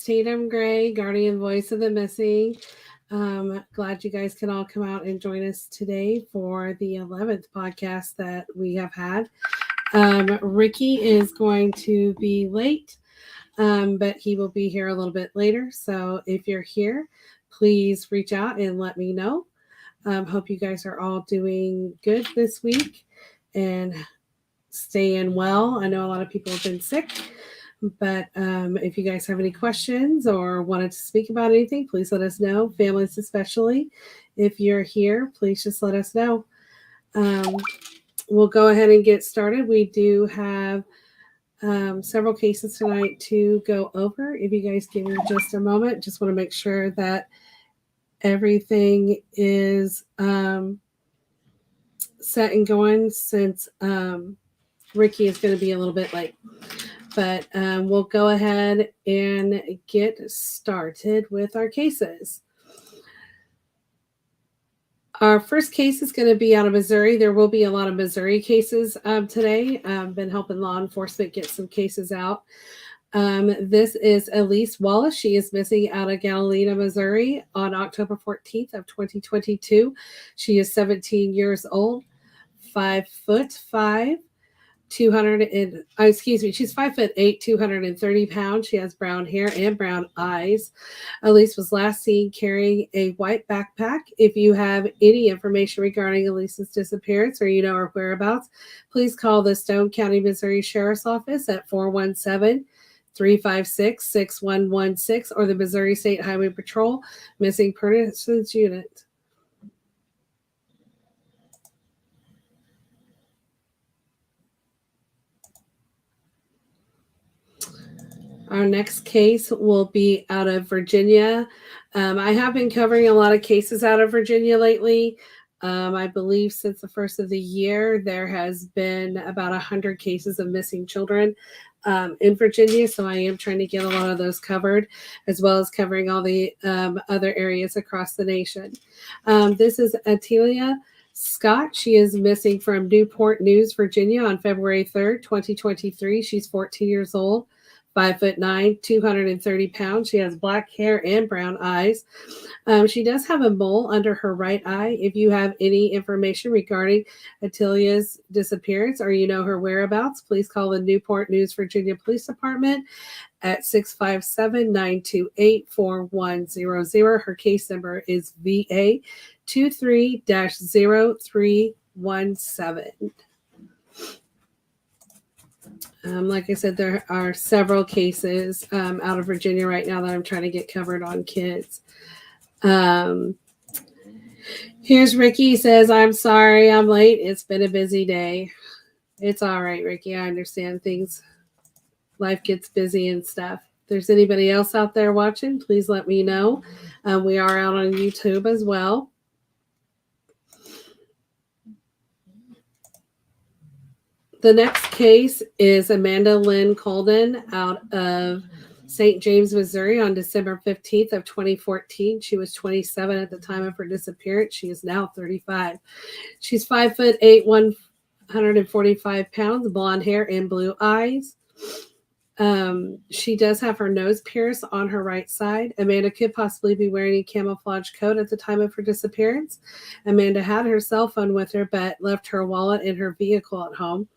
it's Tatum Gray, guardian voice of the missing. Glad you guys can all come out and join us today for the 11th podcast that we have had. Ricky is going to be late, but he will be here a little bit later. So if you're here, please reach out and let me know. Hope you guys are all doing good this week and staying well. I know a lot of people have been sick. But if you guys have any questions or wanted to speak about anything, please let us know. Families especially. If you're here, please just let us know. We'll go ahead and get started. We do have several cases tonight to go over. If you guys give me just a moment, just want to make sure that everything is set and going since Ricky is going to be a little bit late. But we'll go ahead and get started with our cases. Our first case is going to be out of Missouri. There will be a lot of Missouri cases today. I've been helping law enforcement get some cases out. This is Elise Wallace. She is missing out of Galena, Missouri on October 14th of 2022. She is 17 years old, 5'5". She's 5'8", 230 pounds. She has brown hair and brown eyes. Elise was last seen carrying a white backpack. If you have any information regarding Elise's disappearance or you know her whereabouts, please call the Stone County, Missouri Sheriff's Office at 417-356-6116 or the Missouri State Highway Patrol Missing Persons Unit. Our next case will be out of Virginia. I have been covering a lot of cases out of Virginia lately. I believe since the first of the year, there has been about 100 cases of missing children in Virginia. So I am trying to get a lot of those covered, as well as covering all the other areas across the nation. This is Atilia Scott. She is missing from Newport News, Virginia on February 3rd, 2023. She's 14 years old. 5'9", 230 pounds. She has black hair and brown eyes. She does have a mole under her right eye. If you have any information regarding Atilia's disappearance or you know her whereabouts, please call the Newport News, Virginia Police Department at 657-928-4100. Her case number is VA 23-0317. Like I said, there are several cases out of Virginia right now that I'm trying to get covered on kids. Here's Ricky. He says, I'm sorry I'm late. It's been a busy day. It's all right, Ricky. I understand things. Life gets busy and stuff. If there's anybody else out there watching, please let me know. We are out on YouTube as well. The next case is Amanda Lynn Colden out of St. James, Missouri on December 15th of 2014. She was 27 at the time of her disappearance. She is now 35. She's 5'8", 145 pounds, blonde hair and blue eyes. She does have her nose pierced on her right side. Amanda could possibly be wearing a camouflage coat at the time of her disappearance. Amanda had her cell phone with her, but left her wallet in her vehicle at home.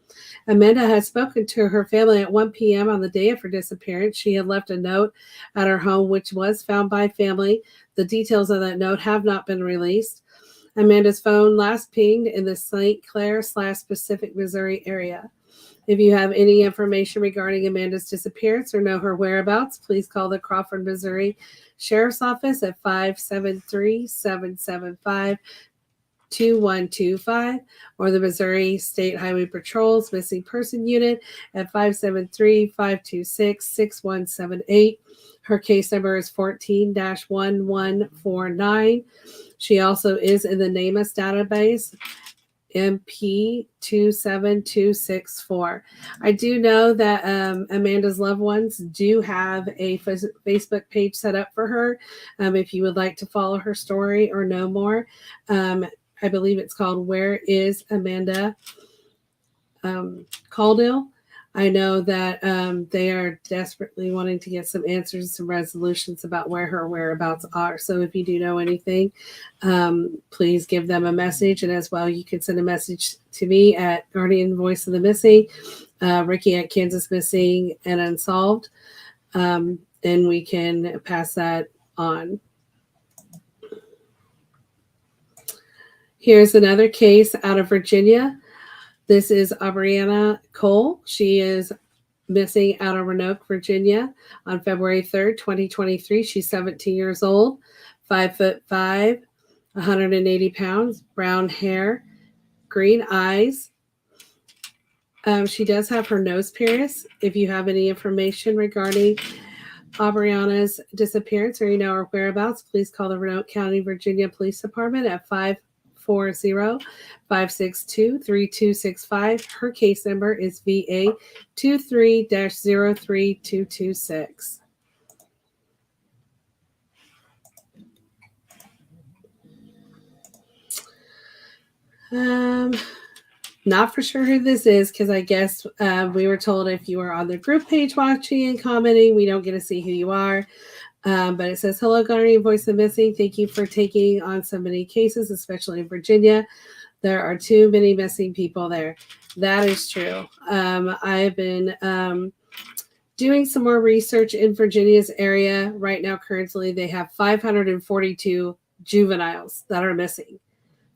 Amanda had spoken to her family at 1 p.m. on the day of her disappearance. She had left a note at her home, which was found by family. The details of that note have not been released. Amanda's phone last pinged in the St. Clair/Pacific, Missouri area. If you have any information regarding Amanda's disappearance or know her whereabouts, please call the Crawford, Missouri Sheriff's Office at 573-775-2125 or the Missouri State Highway Patrol's Missing Person Unit at 573-526-6178. Her case number is 14-1149. She also is in the NamUs database, MP27264. I do know that Amanda's loved ones do have a Facebook page set up for her. If you would like to follow her story or know more, I believe it's called Where is Amanda Caldwell. I know that they are desperately wanting to get some answers, some resolutions about where her whereabouts are. So if you do know anything, please give them a message. And as well, you can send a message to me at Guardian Voice of the Missing, Ricky at Kansas Missing and Unsolved, and we can pass that on. Here's another case out of Virginia. This is Aubriana Cole. She is missing out of Roanoke, Virginia on February 3rd, 2023. She's 17 years old, 5'5", 180 pounds, brown hair, green eyes. She does have her nose pierced. If you have any information regarding Aubriana's disappearance or you know her whereabouts, please call the Roanoke County, Virginia Police Department at 540-562-3265. Her case number is VA 23-03226. Not for sure who this is because I guess we were told if you are on the group page watching and commenting, we don't get to see who you are. But it says, hello, Guardian Voice of the Missing. Thank you for taking on so many cases, especially in Virginia. There are too many missing people there. That is true. I've been doing some more research in Virginia's area. Right now, currently, they have 542 juveniles that are missing.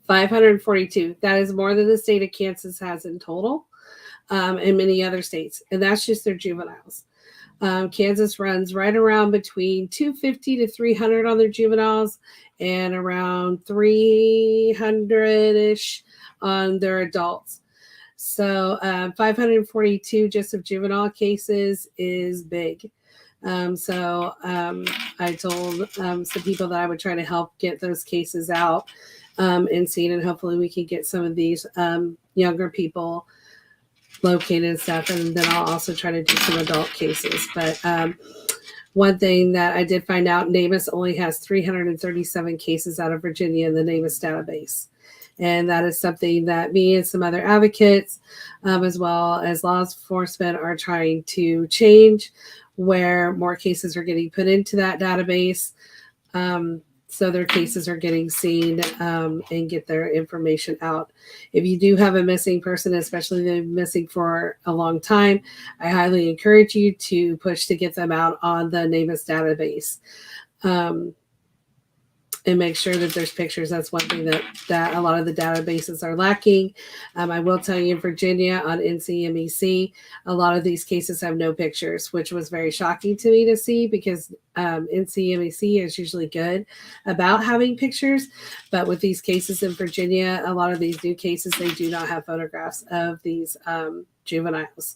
542. That is more than the state of Kansas has in total, and many other states. And that's just their juveniles. Kansas runs right around between 250 to 300 on their juveniles and around 300-ish on their adults. So 542 just of juvenile cases is big. So I told some people that I would try to help get those cases out and seen, and hopefully we can get some of these younger people located and stuff, and then I'll also try to do some adult cases. But one thing that I did find out, NamUs only has 337 cases out of Virginia in the NamUs database. And that is something that me and some other advocates, as well as law enforcement, are trying to change, where more cases are getting put into that database. So their cases are getting seen and get their information out. If you do have a missing person, especially they've been missing for a long time, I highly encourage you to push to get them out on the NamUs database. And make sure that there's pictures. That's one thing that a lot of the databases are lacking. I will tell you, in Virginia on NCMEC, a lot of these cases have no pictures, which was very shocking to me to see, because NCMEC is usually good about having pictures. But with these cases in Virginia, a lot of these new cases, they do not have photographs of these juveniles.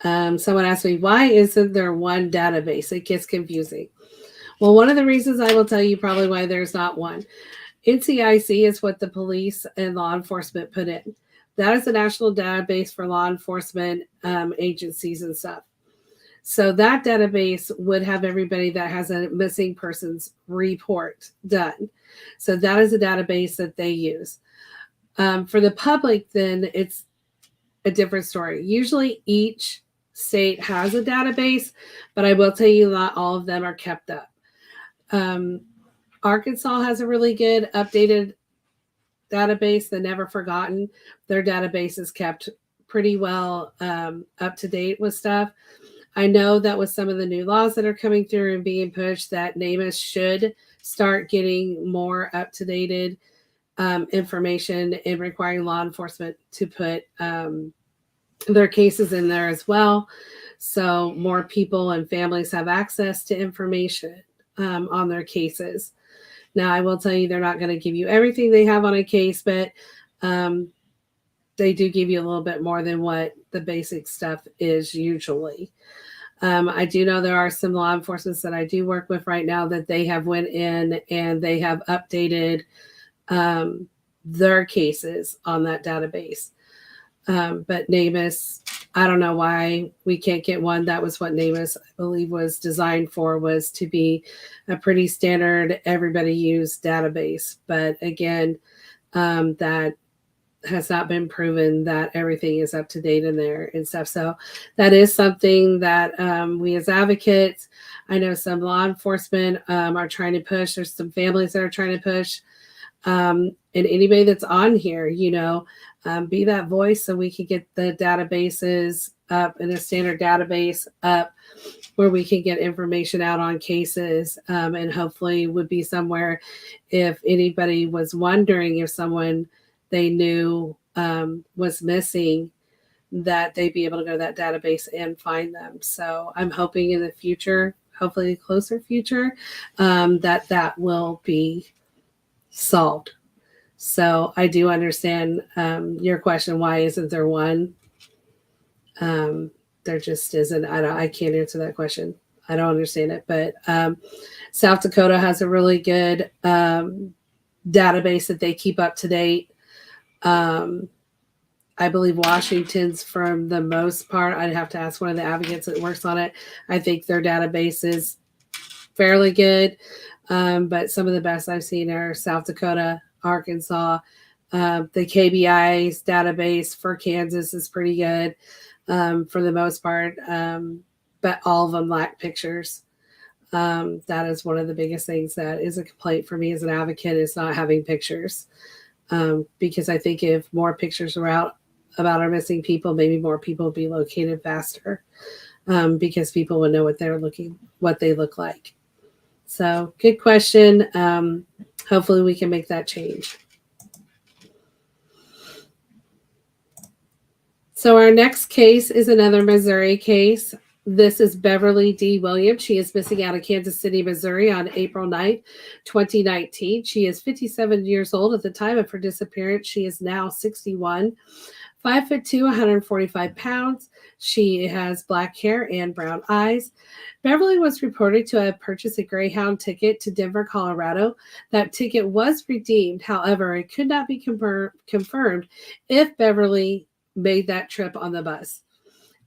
Someone asked me, why isn't there one database? It gets confusing. Well, one of the reasons I will tell you probably why there's not one. NCIC is what the police and law enforcement put in. That is a national database for law enforcement agencies and stuff. So that database would have everybody that has a missing persons report done. So that is a database that they use. For the public, then it's a different story. Usually each state has a database, but I will tell you not all of them are kept up. Arkansas has a really good updated database, the Never Forgotten. Their database is kept pretty well up to date with stuff. I know that with some of the new laws that are coming through and being pushed, that NamUs should start getting more up to date information and requiring law enforcement to put their cases in there as well, so more people and families have access to information on their cases. Now, I will tell you, they're not going to give you everything they have on a case, but they do give you a little bit more than what the basic stuff is usually. I do know there are some law enforcement that I do work with right now that they have went in and they have updated their cases on that database. But NamUs, I don't know why we can't get one. That was what NamUs, I believe, was designed for, was to be a pretty standard, everybody use database. But again, that has not been proven that everything is up to date in there and stuff. So that is something that we as advocates, I know some law enforcement are trying to push. There's some families that are trying to push. And anybody that's on here, be that voice so we can get the databases up in a standard database up where we can get information out on cases, and hopefully would be somewhere if anybody was wondering if someone they knew was missing, that they'd be able to go to that database and find them. So I'm hoping in the future, hopefully closer future, that will be solved. So I do understand your question. Why isn't there one? There just isn't. I can't answer that question. I don't understand it. But South Dakota has a really good database that they keep up to date. I believe Washington's, for the most part, I'd have to ask one of the advocates that works on it. I think their database is fairly good. But some of the best I've seen are South Dakota, Arkansas. The KBI's database for Kansas is pretty good for the most part, but all of them lack pictures. That is one of the biggest things that is a complaint for me as an advocate, is not having pictures. Because I think if more pictures are out about our missing people, maybe more people will be located faster, because people would know what they look like. So good question. Hopefully we can make that change. So our next case is another Missouri case. This is Beverly D. Williams. She is missing out of Kansas City, Missouri on April 9th, 2019. She is 57 years old at the time of her disappearance. She is now 61, 5'2", 145 pounds. She has black hair and brown eyes. Beverly was reported to have purchased a Greyhound ticket to Denver, Colorado. That ticket was redeemed. However, it could not be confirmed if Beverly made that trip on the bus.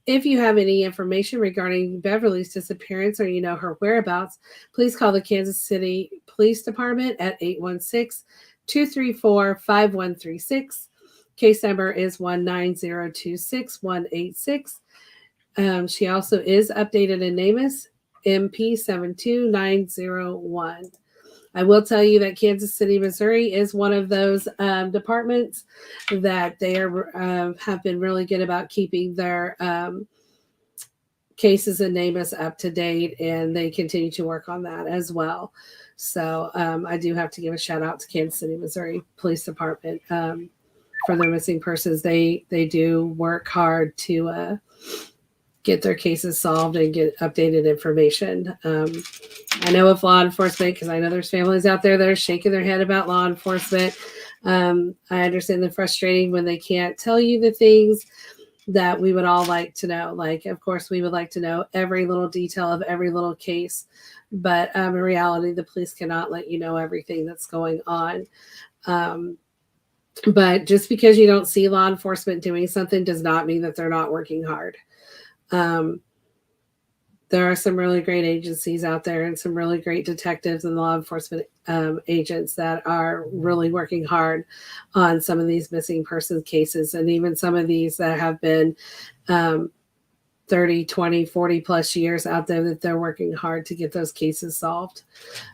If you have any information regarding Beverly's disappearance or you know her whereabouts, please call the Kansas City Police Department at 816-234-5136. Case number is 19026-186. She also is updated in NamUs, MP 72901. I will tell you that Kansas City, Missouri is one of those departments that they have been really good about keeping their cases and NamUs up to date, and they continue to work on that as well. So I do have to give a shout out to Kansas City, Missouri Police Department for their missing persons. They do work hard to get their cases solved and get updated information. I know of law enforcement, because I know there's families out there that are shaking their head about law enforcement. I understand the frustrating when they can't tell you the things that we would all like to know. Like, of course, we would like to know every little detail of every little case. But in reality, the police cannot let you know everything that's going on. But just because you don't see law enforcement doing something does not mean that they're not working hard. There are some really great agencies out there and some really great detectives and law enforcement agents that are really working hard on some of these missing persons cases, and even some of these that have been 30, 20, 40 plus years out there, that they're working hard to get those cases solved.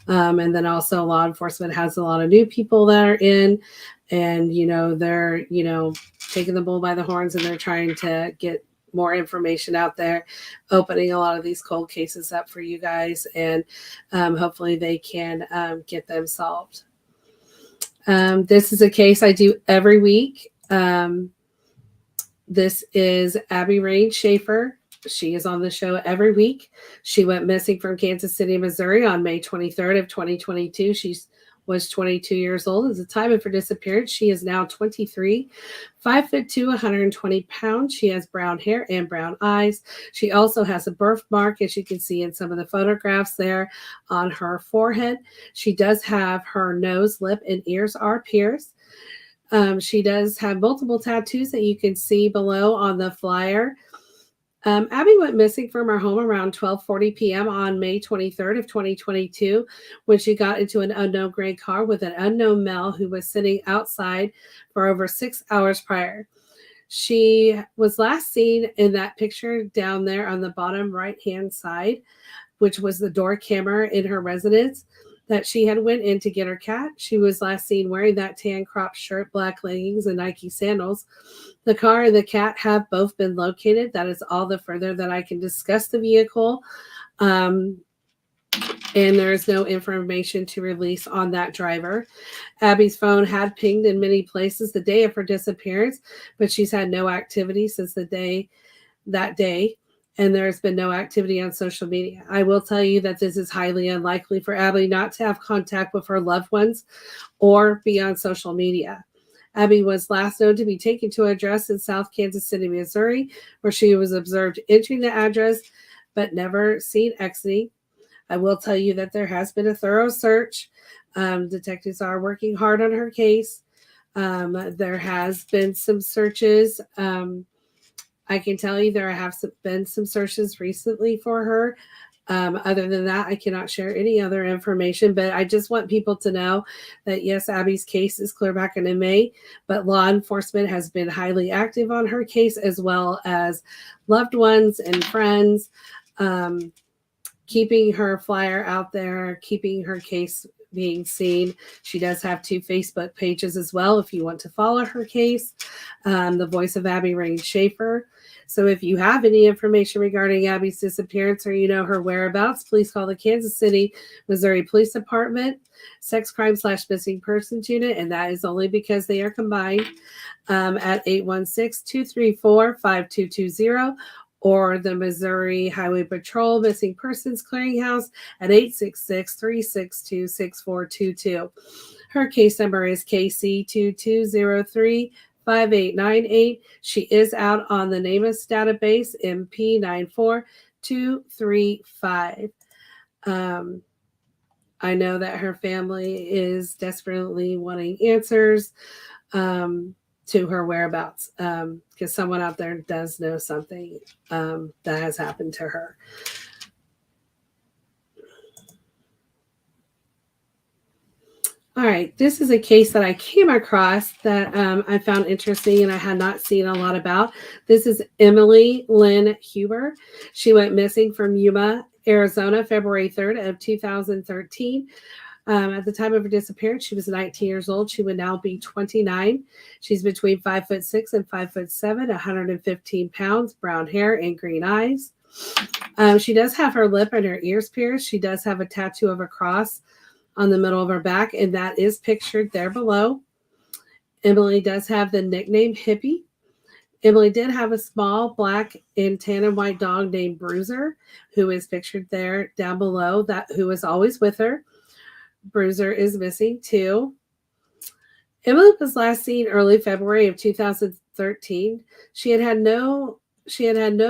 And then also law enforcement has a lot of new people that are in, and, they're, taking the bull by the horns, and they're trying to get more information out there, opening a lot of these cold cases up for you guys, and hopefully they can get them solved. This is a case I do every week. This is Abby Rain Schaefer. She is on the show every week. She went missing from Kansas City, Missouri on May 23rd of 2022. She was 22 years old at the time of her disappearance. She is now 23, 5'2", 120 pounds. She has brown hair and brown eyes. She also has a birthmark, as you can see in some of the photographs there, on her forehead. She does have her nose, lip, and ears are pierced. She does have multiple tattoos that you can see below on the flyer. Abby went missing from her home around 12:40 p.m. on May 23rd of 2022 when she got into an unknown gray car with an unknown male who was sitting outside for over 6 hours prior. She was last seen in that picture down there on the bottom right-hand side, which was the door camera in her residence that she had went in to get her cat. She was last seen wearing that tan crop shirt, black leggings, and Nike sandals. The car and the cat have both been located. That is all the further that I can discuss the vehicle. And there is no information to release on that driver. Abby's phone had pinged in many places the day of her disappearance, but she's had no activity since that day, and there's been no activity on social media. I will tell you that this is highly unlikely for Abby not to have contact with her loved ones or be on social media. Abby was last known to be taken to an address in South Kansas City, Missouri, where she was observed entering the address but never seen exiting. I will tell you that there has been a thorough search. Detectives are working hard on her case. There has been some searches. I can tell you there have been some searches recently for her. Other than that, I cannot share any other information, but I just want people to know that yes, Abby's case is clear back in May, but law enforcement has been highly active on her case, as well as loved ones and friends, keeping her flyer out there, keeping her case being seen. She does have 2 Facebook pages as well if you want to follow her case. The Voice of Abby Rain Schaefer. So if you have any information regarding Abby's disappearance or you know her whereabouts, please call the Kansas City, Missouri Police Department Sex Crime / Missing Persons Unit, and that is only because they are combined at 816-234-5220, or the Missouri Highway Patrol Missing Persons Clearinghouse at 866-362-6422. Her case number is KC22035898. She is out on the NamUs database, MP94235. I know that her family is desperately wanting answers to her whereabouts, because someone out there does know something that has happened to her. All right, this is a case that I came across that I found interesting and I had not seen a lot about. This is Emily Lynn Huber. She went missing from Yuma, Arizona, February 3rd of 2013. At the time of her disappearance, she was 19 years old. She would now be 29. She's between 5'6" and 5'7", 115 pounds, brown hair and green eyes. She does have her lip and her ears pierced. She does have a tattoo of a cross on the middle of her back, and that is pictured there below. Emily does have the nickname Hippie. Emily did have a small black and tan and white dog named Bruiser, who is pictured there down below, who was always with her. Bruiser is missing too. Emily was last seen early February of 2013. She had had no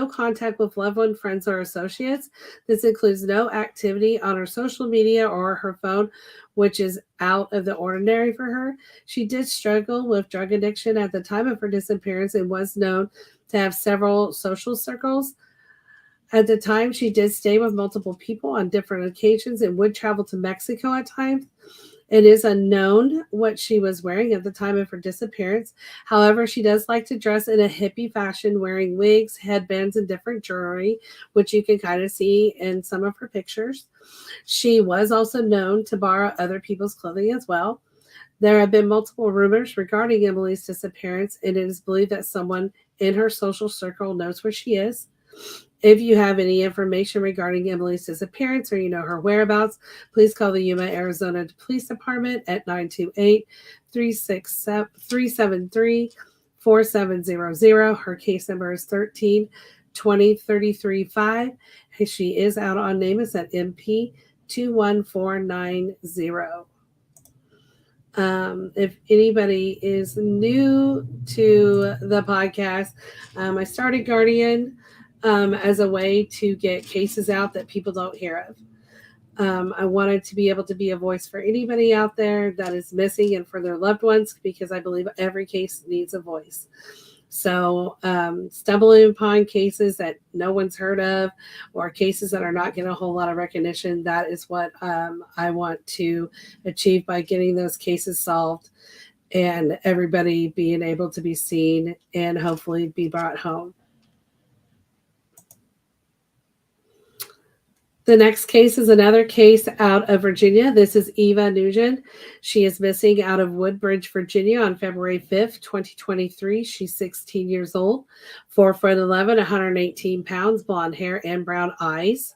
contact with loved one, friends, or associates. This includes no activity on her social media or her phone, which is out of the ordinary for her. She did struggle with drug addiction at the time of her disappearance and was known to have several social circles. At the time, she did stay with multiple people on different occasions and would travel to Mexico at times. It is unknown what she was wearing at the time of her disappearance. However, she does like to dress in a hippie fashion, wearing wigs, headbands, and different jewelry, which you can kind of see in some of her pictures. She was also known to borrow other people's clothing as well. There have been multiple rumors regarding Emily's disappearance, and it is believed that someone in her social circle knows where she is. If you have any information regarding Emily's disappearance or you know her whereabouts, please call the Yuma, Arizona Police Department at 928-373-4700. Her case number is 13-20-335. She is out on NamUs at MP 21490. If anybody is new to the podcast, I started Guardian as a way to get cases out that people don't hear of. I wanted to be able to be a voice for anybody out there that is missing and for their loved ones, because I believe every case needs a voice. So, stumbling upon cases that no one's heard of or cases that are not getting a whole lot of recognition, that is what I want to achieve by getting those cases solved and everybody being able to be seen and hopefully be brought home. The next case is another case out of Virginia. This is Eva Nugent. She is missing out of Woodbridge, Virginia on February 5th, 2023. She's 16 years old, 4'11", 118 pounds, blonde hair and brown eyes.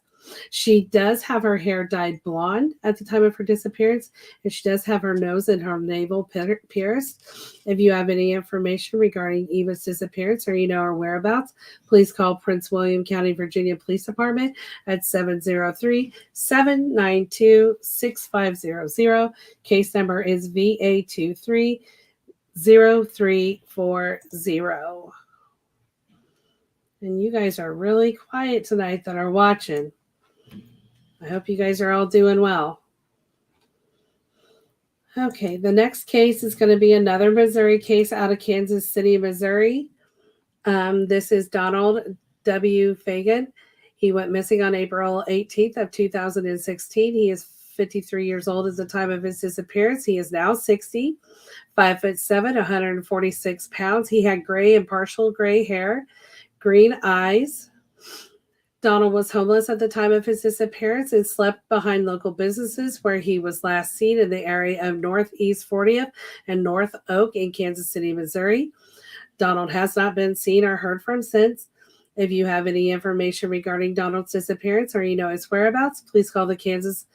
She does have her hair dyed blonde at the time of her disappearance, and she does have her nose and her navel pierced. If you have any information regarding Eva's disappearance or you know her whereabouts, please call Prince William County, Virginia Police Department at 703-792-6500. Case number is VA230340. And you guys are really quiet tonight that are watching. I hope you guys are all doing well. Okay, the next case is going to be another Missouri case out of Kansas City, Missouri. This is Donald W. Fagan. He went missing on April 18th of 2016. He is 53 years old at the time of his disappearance. He is now 60, 5'7", 146 pounds. He had gray and partial gray hair, green eyes. Donald was homeless at the time of his disappearance and slept behind local businesses where he was last seen in the area of Northeast 40th and North Oak in Kansas City, Missouri. Donald has not been seen or heard from since. If you have any information regarding Donald's disappearance or you know his whereabouts, please call the Kansas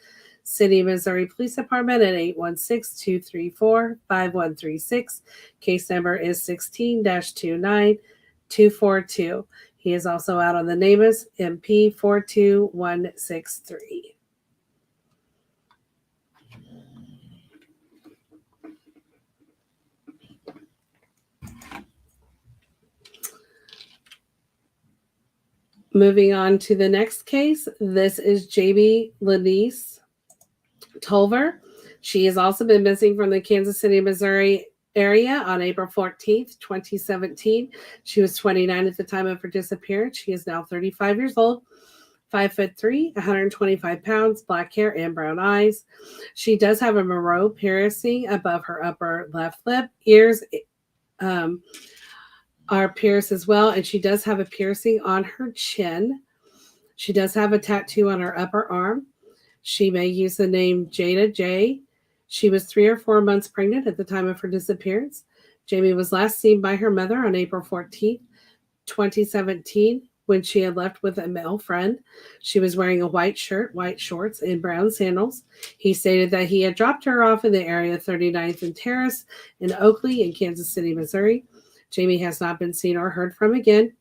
City, Missouri Police Department at 816-234-5136. Case number is 16-29242. He is also out on the NamUs MP 42163. Moving on to the next case, this is Jamie Lanice Tolver. She has also been missing from the Kansas City, Missouri area on April 14th, 2017. She was 29 at the time of her disappearance. She is now 35 years old, 5'3", 125 pounds, black hair and brown eyes. She does have a Moreau piercing above her upper left lip. Ears are pierced as well, and she does have a piercing on her chin. She does have a tattoo on her upper arm. She may use the name Jada J. She was 3 or 4 months pregnant at the time of her disappearance. Jamie was last seen by her mother on April 14th, 2017, when she had left with a male friend. She was wearing a white shirt, white shorts, and brown sandals. He stated that he had dropped her off in the area of 39th and Terrace in Oakley in Kansas City, Missouri. Jamie has not been seen or heard from again.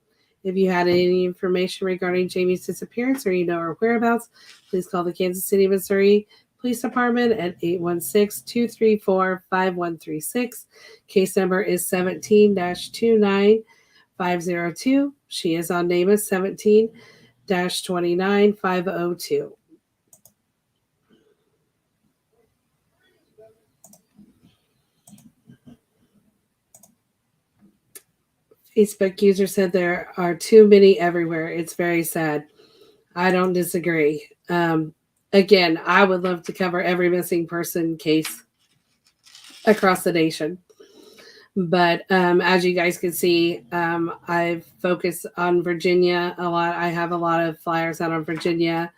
If you had any information regarding Jamie's disappearance or you know her whereabouts, please call the Kansas City, Missouri Police Department at 816-234-5136. Case number is 17-29502. She is on NamUs 17-29502. Facebook user said there are too many everywhere. It's very sad. I don't disagree. Again, I would love to cover every missing person case across the nation. But as you guys can see, I've focused on Virginia a lot. I have a lot of flyers out on Virginia.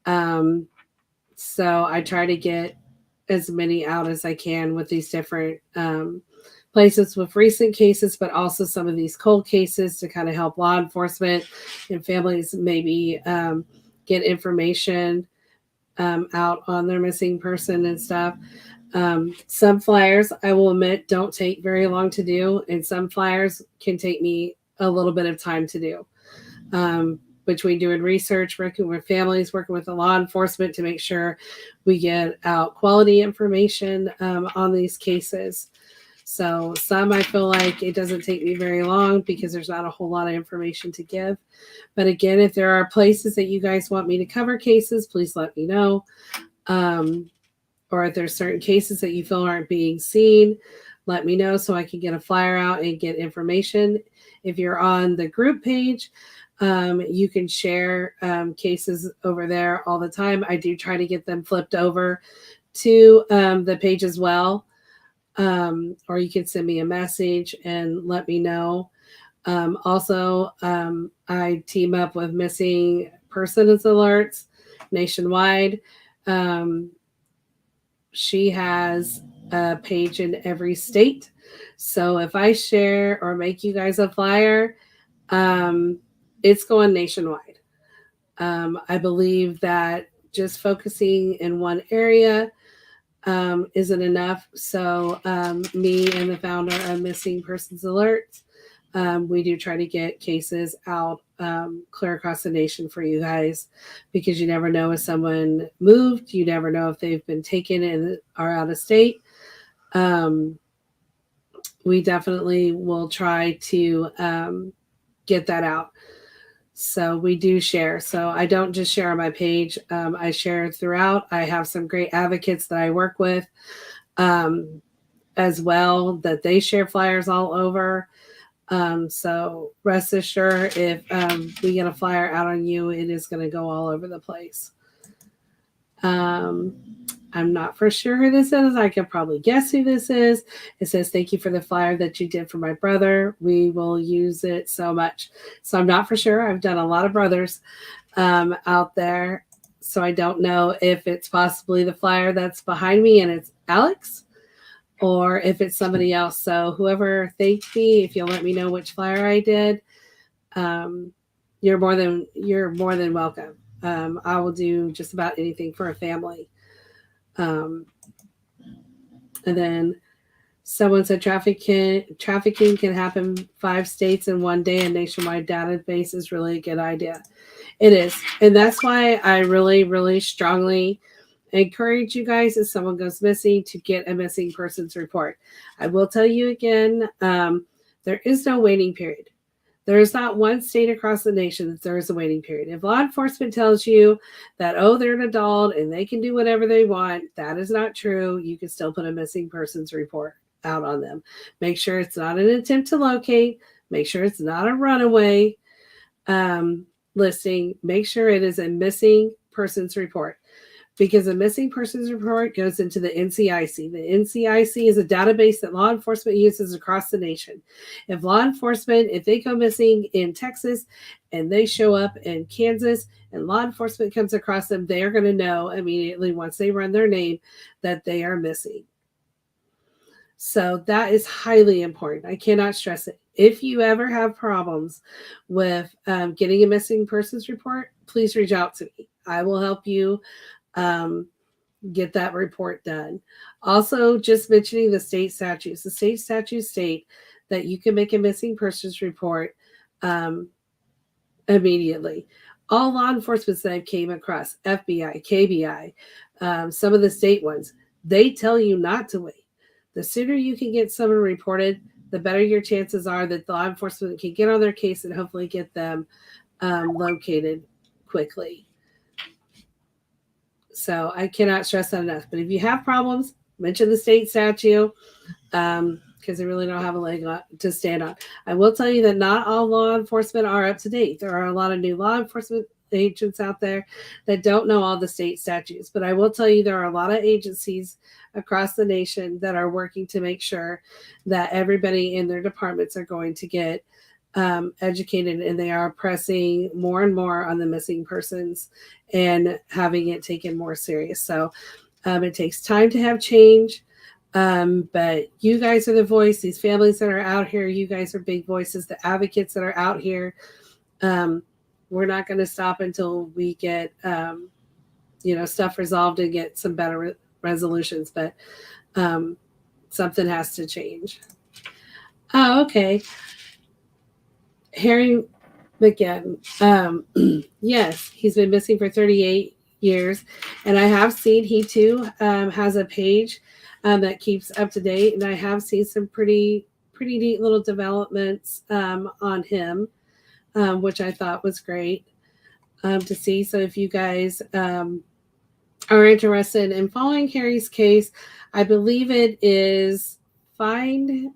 So I try to get as many out as I can with these different places with recent cases, but also some of these cold cases to kind of help law enforcement and families maybe get information out on their missing person and stuff. Some flyers, I will admit, don't take very long to do, and some flyers can take me a little bit of time to do. Between doing research, working with families, working with the law enforcement to make sure we get out quality information on these cases. So some I feel like it doesn't take me very long because there's not a whole lot of information to give. But again, if there are places that you guys want me to cover cases, please let me know. Or if there's certain cases that you feel aren't being seen, let me know so I can get a flyer out and get information. If you're on the group page, you can share cases over there all the time. I do try to get them flipped over to the page as well. Or you can send me a message and let me know. Also, I team up with Missing Persons Alerts nationwide. She has a page in every state. So if I share or make you guys a flyer, it's going nationwide. I believe that just focusing in one area isn't enough. So me and the founder of Missing Persons Alerts, we do try to get cases out clear across the nation for you guys, because you never know if someone moved. You never know if they've been taken and are out of state. We definitely will try to get that out. So we do share. So I don't just share on my page. I share throughout. I have some great advocates that I work with as well, that they share flyers all over. So rest assured, if we get a flyer out on you, it is going to go all over the place. I'm not for sure who this is. I can probably guess who this is. It says, "Thank you for the flyer that you did for my brother. We will use it so much." So I'm not for sure. I've done a lot of brothers out there. So I don't know if it's possibly the flyer that's behind me and it's Alex, or if it's somebody else. So whoever thanked me, if you'll let me know which flyer I did, you're more than welcome. I will do just about anything for a family. And then someone said trafficking can happen 5 states in one day. A nationwide database is really a good idea. It is. And that's why I really, really strongly encourage you guys, if someone goes missing, to get a missing persons report. I will tell you again, there is no waiting period. There is not one state across the nation that there is a waiting period. If law enforcement tells you that, oh, they're an adult and they can do whatever they want, that is not true. You can still put a missing persons report out on them. Make sure it's not an attempt to locate. Make sure it's not a runaway listing. Make sure it is a missing persons report, because a missing persons report goes into the NCIC. The NCIC is a database that law enforcement uses across the nation. If they go missing in Texas and they show up in Kansas and law enforcement comes across them, they are going to know immediately, once they run their name, that they are missing. So that is highly important. I cannot stress it. If you ever have problems with getting a missing persons report, please reach out to me. I will help you get that report done. Also, just mentioning the state statutes. The state statutes state that you can make a missing persons report immediately. All law enforcement that I've came across, FBI, KBI, some of the state ones, they tell you not to wait. The sooner you can get someone reported, the better your chances are that law enforcement can get on their case and hopefully get them located quickly. So I cannot stress that enough. But if you have problems, mention the state statute, because they really don't have a leg to stand on. I will tell you that not all law enforcement are up to date. There are a lot of new law enforcement agents out there that don't know all the state statutes. But I will tell you there are a lot of agencies across the nation that are working to make sure that everybody in their departments are going to get educated, and they are pressing more and more on the missing persons and having it taken more serious. So it takes time to have change. But you guys are the voice. These families that are out here, you guys are big voices. The advocates that are out here, we're not going to stop until we get, stuff resolved and get some better resolutions. But something has to change. Oh, okay. Harry McGinn. Yes, he's been missing for 38 years. And I have seen he too has a page that keeps up to date. And I have seen some pretty neat little developments on him, which I thought was great to see. So if you guys are interested in following Harry's case, I believe it is Find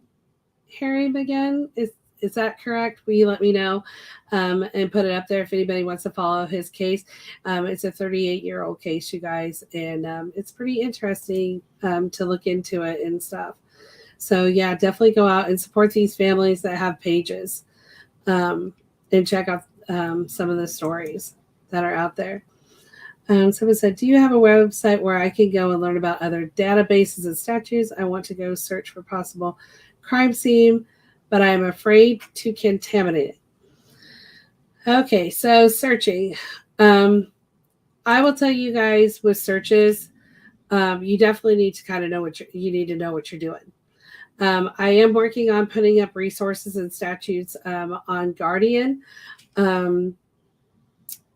Harry McGinn. Is that correct? Will you let me know and put it up there if anybody wants to follow his case? It's a 38-year-old case, you guys, and it's pretty interesting to look into it and stuff. So yeah, definitely go out and support these families that have pages and check out some of the stories that are out there. Someone said, do you have a website where I can go and learn about other databases and statutes? I want to go search for possible crime scene, but I am afraid to contaminate it. Okay, so searching. I will tell you guys with searches, you definitely need to kind of know you need to know what you're doing. I am working on putting up resources and statutes on Guardian.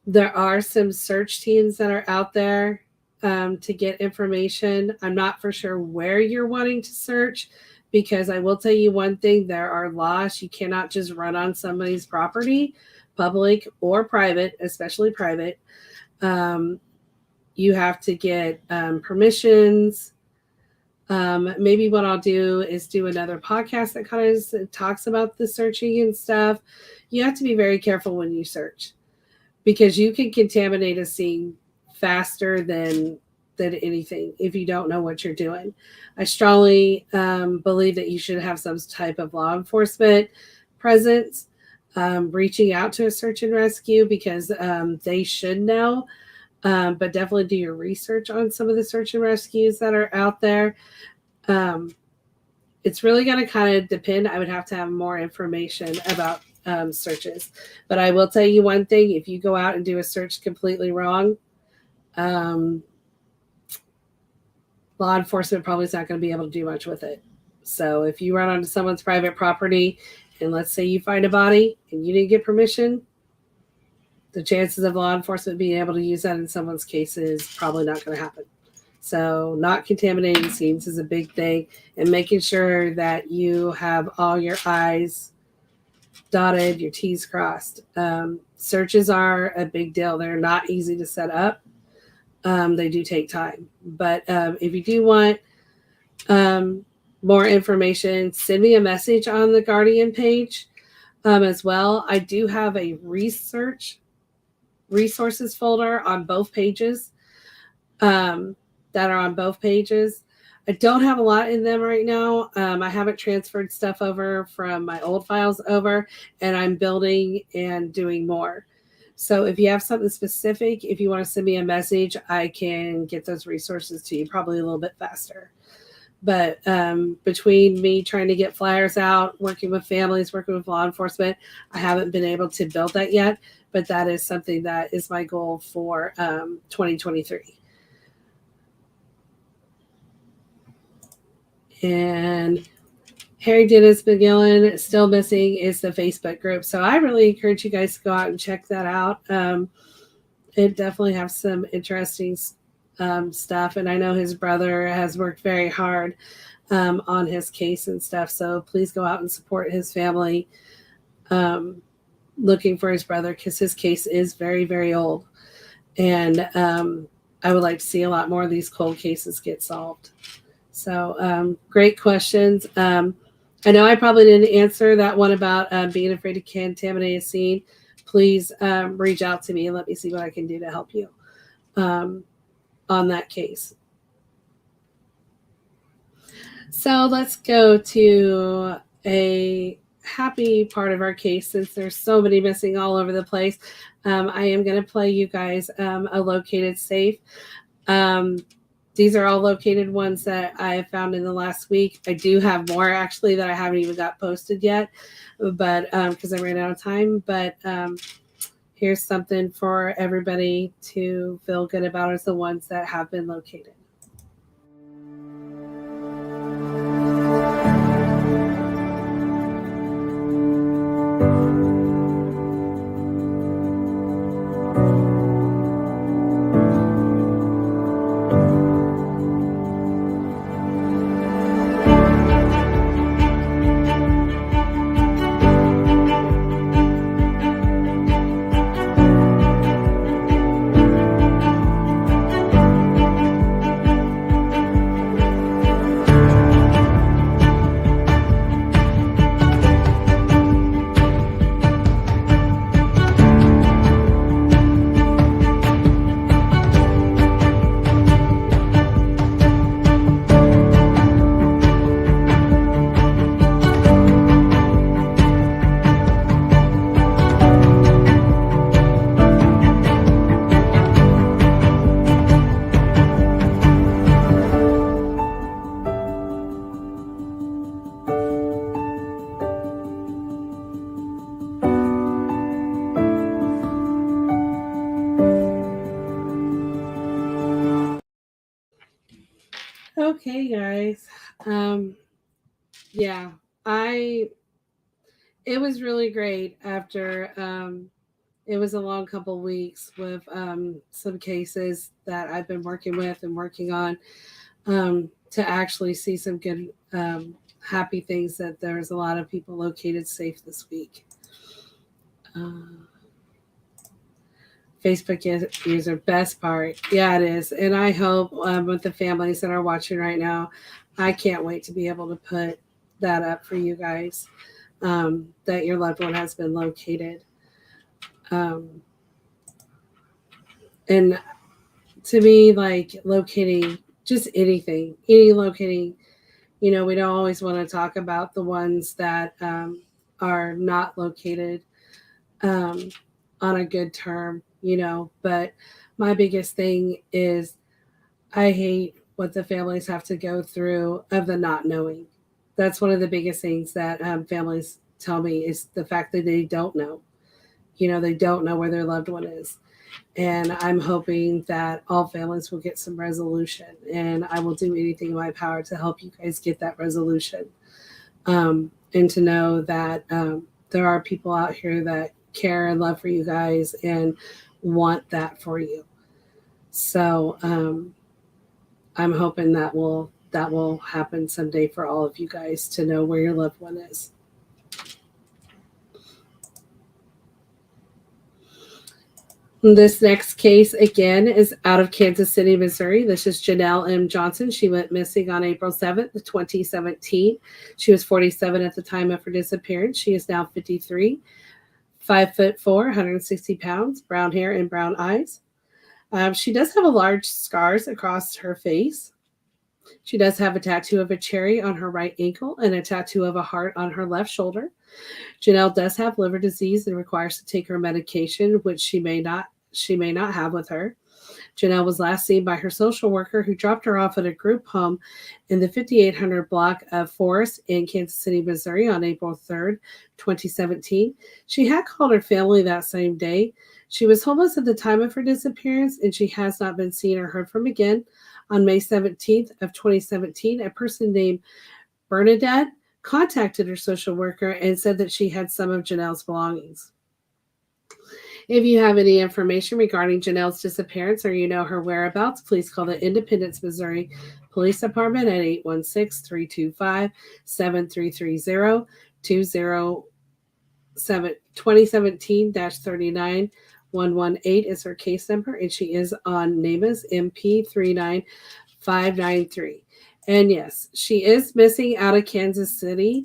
There are some search teams that are out there to get information. I'm not for sure where you're wanting to search, because I will tell you one thing, there are laws. You cannot just run on somebody's property, public or private, especially private. You have to get permissions. Maybe what I'll do is do another podcast that kind of talks about the searching and stuff. You have to be very careful when you search, because you can contaminate a scene faster than anything if you don't know what you're doing. I strongly believe that you should have some type of law enforcement presence reaching out to a search and rescue, because they should know. But definitely do your research on some of the search and rescues that are out there. It's really going to kind of depend. I would have to have more information about searches. But I will tell you one thing, if you go out and do a search completely wrong, law enforcement probably is not going to be able to do much with it. So if you run onto someone's private property and let's say you find a body and you didn't get permission, the chances of law enforcement being able to use that in someone's case is probably not going to happen. So not contaminating scenes is a big thing, and making sure that you have all your I's dotted, your T's crossed. Searches are a big deal. They're not easy to set up. They do take time. But if you do want more information, send me a message on the Guardian page as well. I do have a resources folder on both pages that are on both pages. I don't have a lot in them right now. I haven't transferred stuff over from my old files over, and I'm building and doing more. So if you have something specific, if you want to send me a message, I can get those resources to you probably a little bit faster. But between me trying to get flyers out, working with families, working with law enforcement, I haven't been able to build that yet. But that is something that is my goal for 2023. And Harry Dennis McGillen, still missing, is the Facebook group. So I really encourage you guys to go out and check that out. It definitely has some interesting stuff. And I know his brother has worked very hard on his case and stuff. So please go out and support his family looking for his brother, because his case is very, very old. And I would like to see a lot more of these cold cases get solved. So great questions. I know I probably didn't answer that one about being afraid to contaminate a scene. Please reach out to me and let me see what I can do to help you on that case. So let's go to a happy part of our case, since there's so many missing all over the place. I am going to play you guys a located safe. These are all located ones that I have found in the last week. I do have more actually that I haven't even got posted yet, but because I ran out of time. But here's something for everybody to feel good about, is the ones that have been located. Okay, guys. Yeah, I it was really great after it was a long couple weeks with some cases that I've been working with and working on to actually see some good happy things that there's a lot of people located safe this week. Uh, Facebook user best part. Yeah, it is. And I hope with the families that are watching right now, I can't wait to be able to put that up for you guys that your loved one has been located. Um, and to me, like locating just anything, any locating, we don't always want to talk about the ones that are not located um, on a good term, but my biggest thing is I hate what the families have to go through of the not knowing. That's one of the biggest things that families tell me is the fact that they don't know. They don't know where their loved one is. And I'm hoping that all families will get some resolution. And I will do anything in my power to help you guys get that resolution. And to know that there are people out here that care and love for you guys and want that for you. So I'm hoping that will happen someday for all of you guys to know where your loved one is. This next case again is out of Kansas City, Missouri. This is Janelle M. Johnson. She went missing on April 7th, 2017. She was 47 at the time of her disappearance. She is now 53, 5'4", 160 pounds, brown hair and brown eyes. She does have a large scars across her face. She does have a tattoo of a cherry on her right ankle and a tattoo of a heart on her left shoulder. Janelle does have liver disease and requires to take her medication, which she may not have with her. Janelle was last seen by her social worker who dropped her off at a group home in the 5800 block of Forest in Kansas City, Missouri on April 3rd, 2017. She had called her family that same day. She was homeless at the time of her disappearance and she has not been seen or heard from again. On May 17th of 2017, a person named Bernadette contacted her social worker and said that she had some of Janelle's belongings. If you have any information regarding Janelle's disappearance or you know her whereabouts, please call the Independence, Missouri Police Department at 816-325-7330, 2017-39 118 is her case number, and she is on NamUs MP 39593. And yes, she is missing out of Kansas City,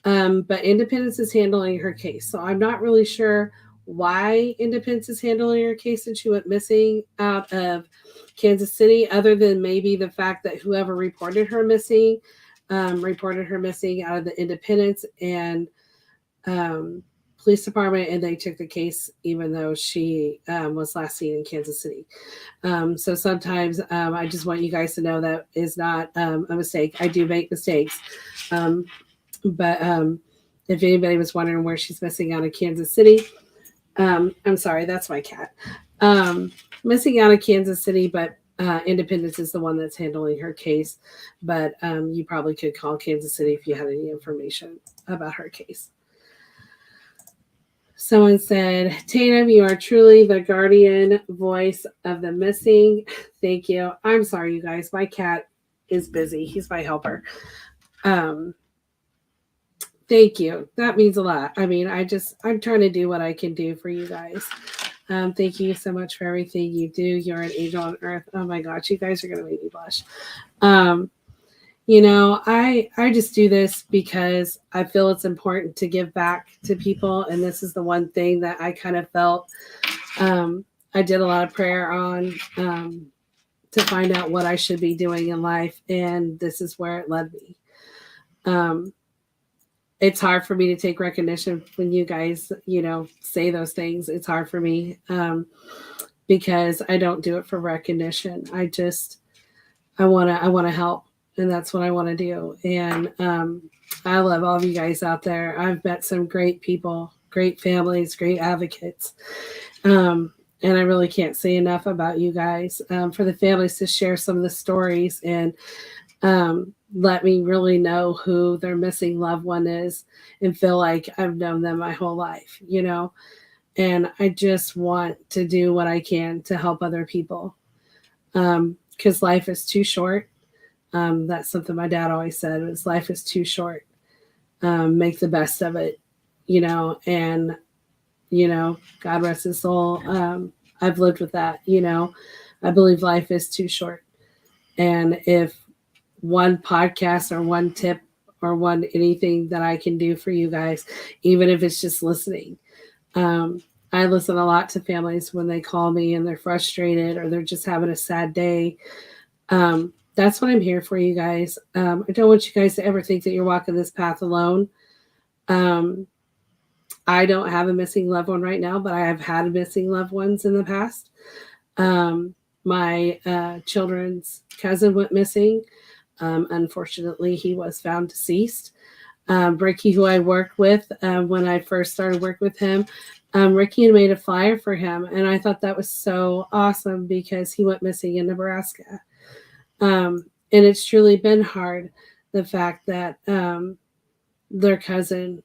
but Independence is handling her case. So I'm not really sure why Independence is handling her case and she went missing out of Kansas City, other than maybe the fact that whoever reported her missing out of the Independence and police department, and they took the case even though she was last seen in Kansas City. So sometimes I just want you guys to know that is not a mistake. I do make mistakes. But if anybody was wondering where she's missing out of Kansas City, I'm sorry, that's my cat. Missing out of Kansas City, but Independence is the one that's handling her case. But you probably could call Kansas City if you had any information about her case. Someone said, Tatum, you are truly the guardian voice of the missing. Thank you. I'm sorry, you guys. My cat is busy. He's my helper. Thank you. That means a lot. I mean, I'm trying to do what I can do for you guys. Thank you so much for everything you do. You're an angel on earth. Oh my gosh, you guys are going to make me blush. I just do this because I feel it's important to give back to people. And this is the one thing that I kind of felt I did a lot of prayer on to find out what I should be doing in life. And this is where it led me. It's hard for me to take recognition when you guys, say those things. It's hard for me because I don't do it for recognition. I want to help, and that's what I want to do. And I love all of you guys out there. I've met some great people, great families, great advocates. And I really can't say enough about you guys, for the families to share some of the stories and let me really know who their missing loved one is and feel like I've known them my whole life, you know? And I just want to do what I can to help other people, because life is too short. That's something my dad always said was life is too short. Make the best of it, and, God rest his soul. I've lived with that, I believe life is too short. And if one podcast or one tip or one anything that I can do for you guys, even if it's just listening. I listen a lot to families when they call me and they're frustrated or they're just having a sad day. That's what I'm here for, you guys. I don't want you guys to ever think that you're walking this path alone. I don't have a missing loved one right now, but I have had missing loved ones in the past. My children's cousin went missing. Unfortunately, he was found deceased. Ricky, who I worked with when I first started working with him, Ricky had made a flyer for him, and I thought that was so awesome because he went missing in Nebraska. And it's truly been hard, the fact that their cousin,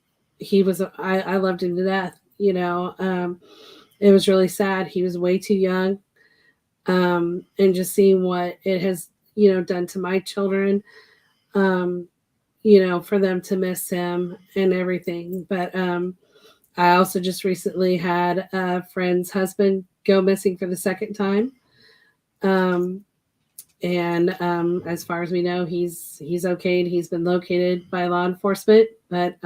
I loved him to death, it was really sad. He was way too young. And just seeing what it has, done to my children, for them to miss him and everything. But I also just recently had a friend's husband go missing for the second time. And as far as we know, he's okay and he's been located by law enforcement. But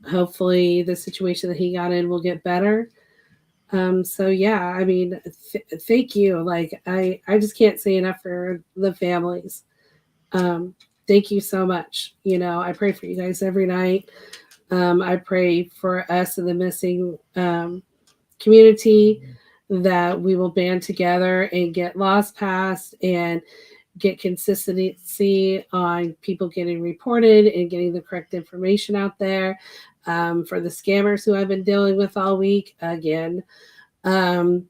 hopefully the situation that he got in will get better. So yeah, I mean, thank you. Like I just can't say enough for the families. Thank you so much. I pray for you guys every night. I pray for us in the missing community that we will band together and get laws passed and get consistency on people getting reported and getting the correct information out there. For the scammers who I've been dealing with all week, again, I'll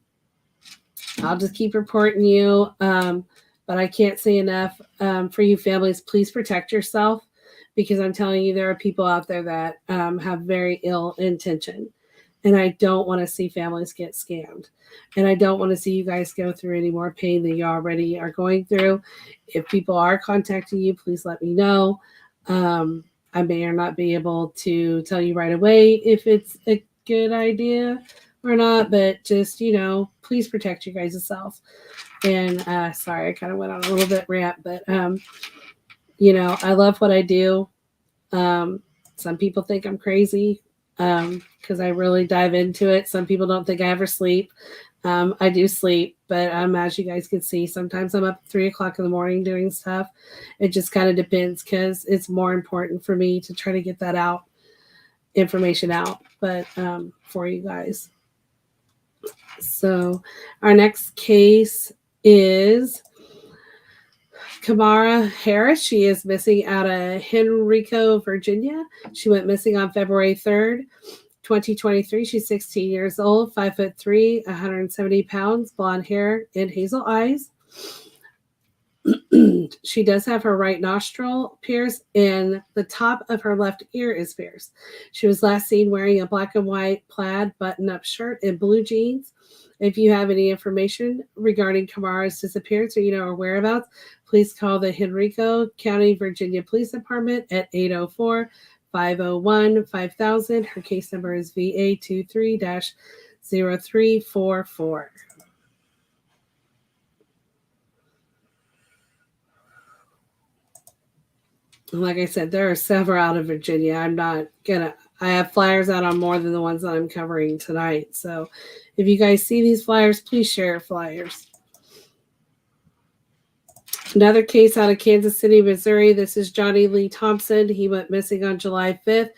just keep reporting you. But I can't say enough for you families. Please protect yourself, because I'm telling you, there are people out there that have very ill intention. And I don't want to see families get scammed. And I don't want to see you guys go through any more pain than you already are going through. If people are contacting you, please let me know. I may or not be able to tell you right away if it's a good idea or not, but just, please protect you guys yourself. And sorry, I kind of went on a little bit rant, but, I love what I do. Some people think I'm crazy because I really dive into it. Some people don't think I ever sleep. I do sleep, but as you guys can see, sometimes I'm up at 3:00 in the morning doing stuff. It just kind of depends, because it's more important for me to try to get that information out, but for you guys. So our next case is Kamara Harris. She is missing out of Henrico, Virginia. She went missing on February 3rd, 2023. She's 16 years old, 5'3", 170 pounds, blonde hair, and hazel eyes. She does have her right nostril pierced, and the top of her left ear is pierced. She was last seen wearing a black and white plaid button-up shirt and blue jeans. If you have any information regarding Kamara's disappearance or her whereabouts, please call the Henrico County, Virginia Police Department at 804-501-5000. Her case number is VA23-0344. Like I said, there are several out of Virginia. I have flyers out on more than the ones that I'm covering tonight. So if you guys see these flyers, please share flyers. Another case out of Kansas City, Missouri. This is Johnny Lee Thompson. He went missing on July 5th,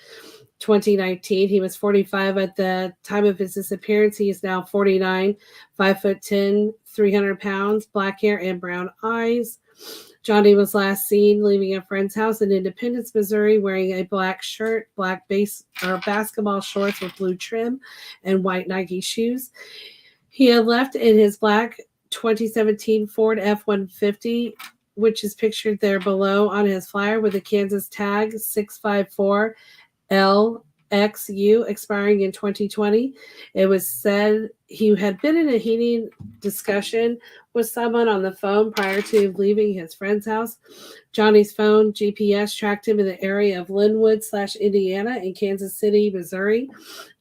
2019. He was 45 at the time of his disappearance. He is now 49, 5'10", 300 pounds, black hair and brown eyes. Johnny was last seen leaving a friend's house in Independence, Missouri, wearing a black shirt, black basketball shorts with blue trim, and white Nike shoes. He had left in his black 2017 Ford F-150, which is pictured there below on his flyer with a Kansas tag 654 LXU expiring in 2020. It was said he had been in a heated discussion with someone on the phone prior to leaving his friend's house. Johnny's phone GPS tracked him in the area of Linwood/Indiana in Kansas City, Missouri.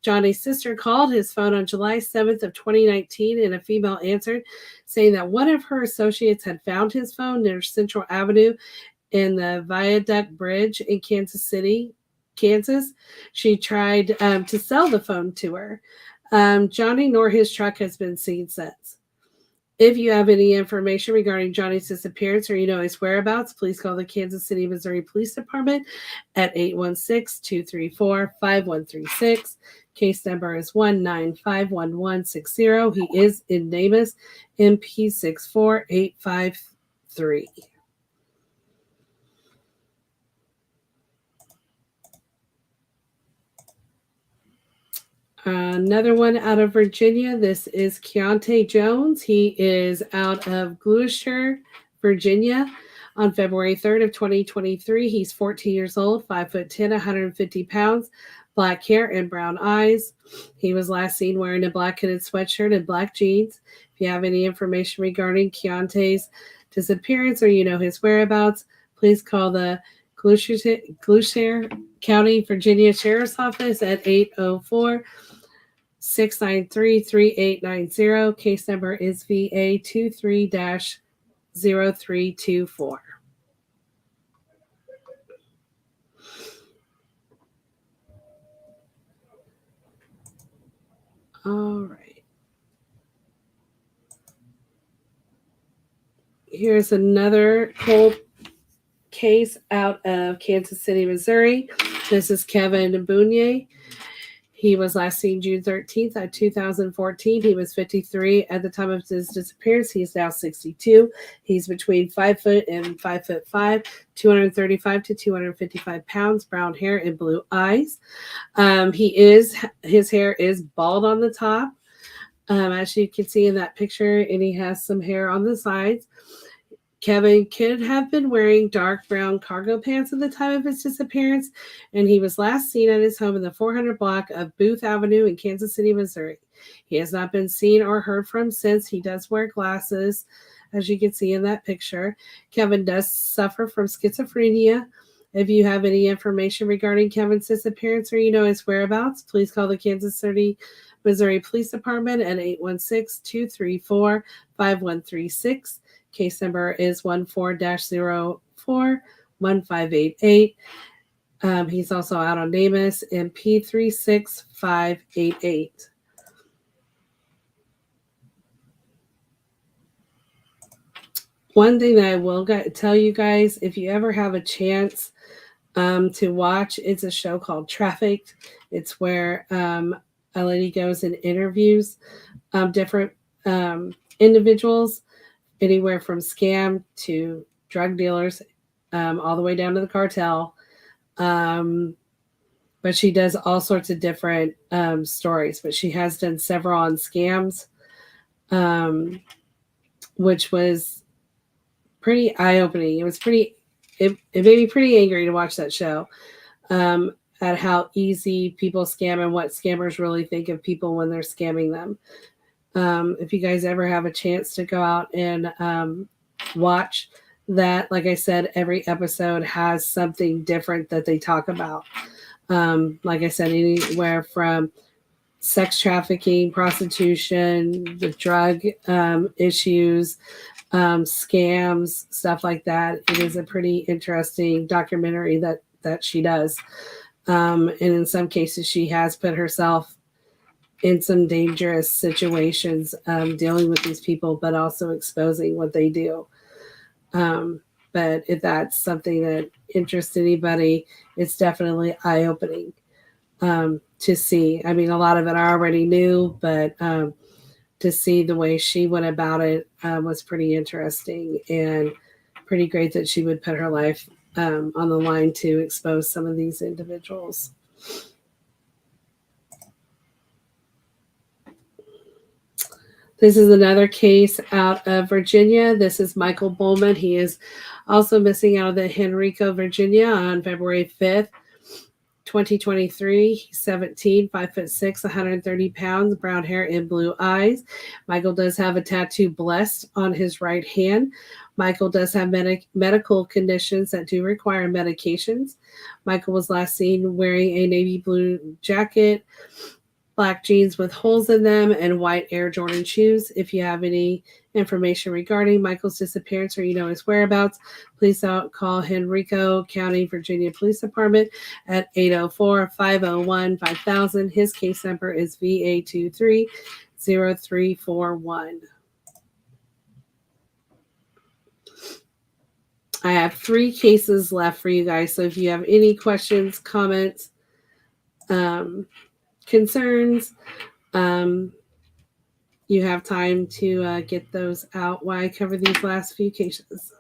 Johnny's sister called his phone on July 7th of 2019, and a female answered, saying that one of her associates had found his phone near Central Avenue in the Viaduct Bridge in Kansas City, Kansas. She tried to sell the phone to her. Johnny nor his truck has been seen since. If you have any information regarding Johnny's disappearance or you know his whereabouts, please call the Kansas City, Missouri Police Department at 816-234-5136. Case number is 1951160. He is in NamUs, MP 64853. Another one out of Virginia. This is Keontae Jones. He is out of Gloucester, Virginia. On February 3rd of 2023, he's 14 years old, 5'10", 150 pounds, black hair and brown eyes. He was last seen wearing a black hooded sweatshirt and black jeans. If you have any information regarding Keontae's disappearance or you know his whereabouts, please call the Gloucester County, Virginia Sheriff's Office at 804-693-3890. Case number is VA 23-0324. All right. Here's another cold case out of Kansas City, Missouri. This is Kevin Bounier. He was last seen June 13th of 2014. He was 53 at the time of his disappearance. He is now 62. He's between 5 foot and 5'5", 235 to 255 pounds, brown hair and blue eyes. His hair is bald on the top, as you can see in that picture, and he has some hair on the sides. Kevin could have been wearing dark brown cargo pants at the time of his disappearance, and he was last seen at his home in the 400 block of Booth Avenue in Kansas City, Missouri. He has not been seen or heard from since. He does wear glasses, as you can see in that picture. Kevin does suffer from schizophrenia. If you have any information regarding Kevin's disappearance or you know his whereabouts, please call the Kansas City, Missouri Police Department at 816-234-5136. Case number is 14-04-1588. He's also out on NamUs in P36588. One thing that I will tell you guys, if you ever have a chance to watch, it's a show called Trafficked. It's where a lady goes and interviews different individuals, anywhere from scam to drug dealers, all the way down to the cartel. But she does all sorts of different stories. But she has done several on scams, which was pretty eye-opening. It made me pretty angry to watch that show, at how easy people scam and what scammers really think of people when they're scamming them. If you guys ever have a chance to go out and watch that, like I said, every episode has something different that they talk about. Like I said, anywhere from sex trafficking, prostitution, the drug issues, scams, stuff like that. It is a pretty interesting documentary that she does. And in some cases, she has put herself in some dangerous situations, dealing with these people, but also exposing what they do. But if that's something that interests anybody, it's definitely eye-opening to see. I mean, a lot of it I already knew, but to see the way she went about it was pretty interesting and pretty great that she would put her life on the line to expose some of these individuals. This is another case out of Virginia. This is Michael Bowman. He is also missing out of the Henrico, Virginia on February 5th, 2023. He's 17, 5'6", 130 pounds, brown hair and blue eyes. Michael does have a tattoo blessed on his right hand. Michael does have medical conditions that do require medications. Michael was last seen wearing a navy blue jacket, black jeans with holes in them, and white Air Jordan shoes. If you have any information regarding Michael's disappearance or you know his whereabouts, please call Henrico County, Virginia Police Department at 804-501-5000. His case number is VA230341. I have 3 cases left for you guys, so if you have any questions, comments, concerns, you have time to get those out while I cover these last few cases.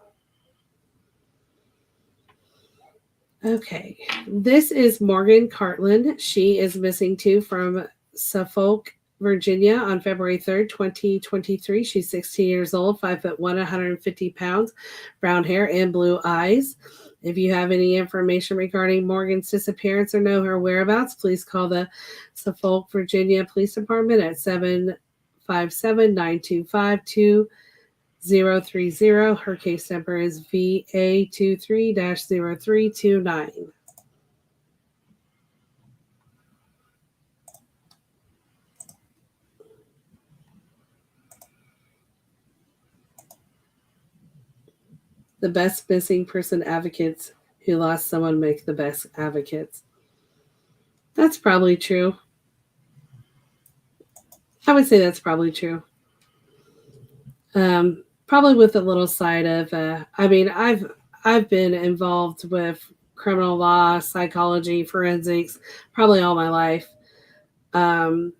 Okay, this is Morgan Cartland. She is missing too from Suffolk, Virginia on February 3rd, 2023. She's 16 years old, 5'1", 150 pounds, brown hair and blue eyes. If you have any information regarding Morgan's disappearance or know her whereabouts, please call the Suffolk, Virginia Police Department at 757-925-2030. Her case number is VA23-0329. The best missing person advocates who lost someone make the best advocates. That's probably true. I would say that's probably true. Probably with a little side of, I've been involved with criminal law, psychology, forensics, probably all my life. I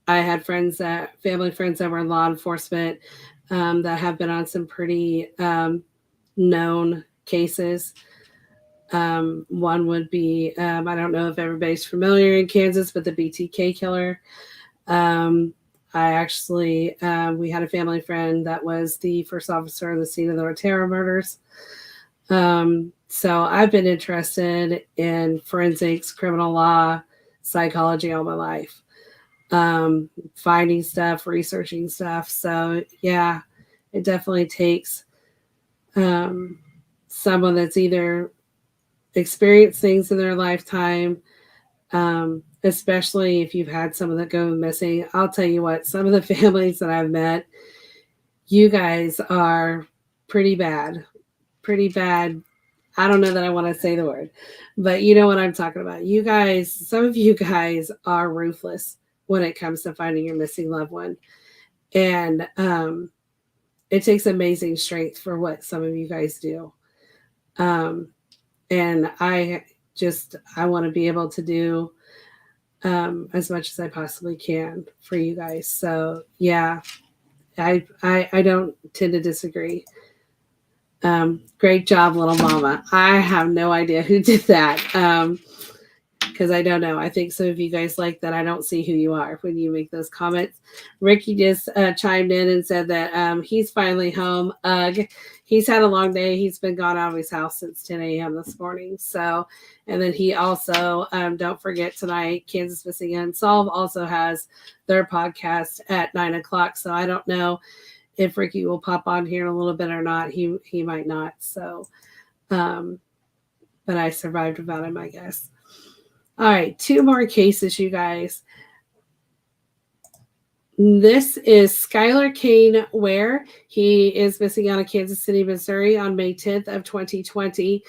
had family friends that were in law enforcement that have been on some pretty known cases. One would be, I don't know if everybody's familiar in Kansas, but the BTK killer. I actually, we had a family friend that was the first officer on the scene of the Otero murders. So I've been interested in forensics, criminal law, psychology all my life. Finding stuff, researching stuff. So yeah, it definitely takes someone that's either experienced things in their lifetime, especially if you've had someone that go missing. I'll tell you what, some of the families that I've met, you guys are pretty bad. I don't know that I want to say the word, but you know what I'm talking about. You guys, some of you guys are ruthless when it comes to finding your missing loved one. And it takes amazing strength for what some of you guys do. And I want to be able to do as much as I possibly can for you guys. So yeah, I don't tend to disagree. Great job, little mama. I have no idea who did that. Because I don't know. I think some of you guys like that I don't see who you are when you make those comments. Ricky just chimed in and said that he's finally home. He's had a long day. He's been gone out of his house since 10 a.m. this morning. So, and then he also, don't forget tonight, Kansas Missing Unsolved also has their podcast at 9 o'clock. So I don't know if Ricky will pop on here in a little bit or not. He might not. So, but I survived without him, I guess. All right, 2 more cases, you guys. This is Skylar Kane Ware. He is missing out of Kansas City, Missouri on May 10th of 2020.